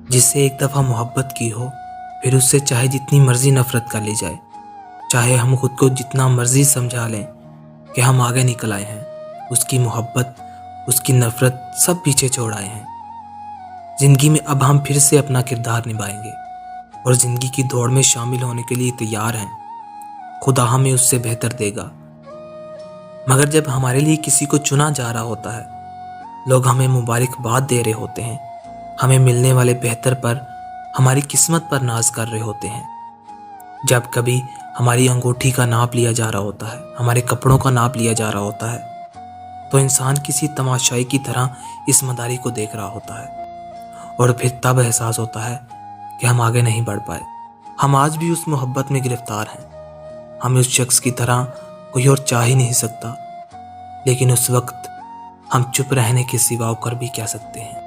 جس سے ایک دفعہ محبت کی ہو، پھر اس سے چاہے جتنی مرضی نفرت کر لی جائے، چاہے ہم خود کو جتنا مرضی سمجھا لیں کہ ہم آگے نکل آئے ہیں، اس کی محبت، اس کی نفرت سب پیچھے چھوڑ آئے ہیں۔ زندگی میں اب ہم پھر سے اپنا کردار نبھائیں گے اور زندگی کی دوڑ میں شامل ہونے کے لیے تیار ہیں۔ خدا ہمیں اس سے بہتر دے گا۔ مگر جب ہمارے لیے کسی کو چنا جا رہا ہوتا ہے، لوگ ہمیں مبارکباد دے رہے ہوتے ہیں، ہمیں ملنے والے بہتر پر، ہماری قسمت پر ناز کر رہے ہوتے ہیں، جب کبھی ہماری انگوٹھی کا ناپ لیا جا رہا ہوتا ہے، ہمارے کپڑوں کا ناپ لیا جا رہا ہوتا ہے، تو انسان کسی تماشائی کی طرح اس مداری کو دیکھ رہا ہوتا ہے، اور پھر تب احساس ہوتا ہے کہ ہم آگے نہیں بڑھ پائے۔ ہم آج بھی اس محبت میں گرفتار ہیں، ہم اس شخص کی طرح کوئی اور چاہ ہی نہیں سکتا، لیکن اس وقت ہم چپ رہنے کے سوا اور بھی کہہ سکتے ہیں۔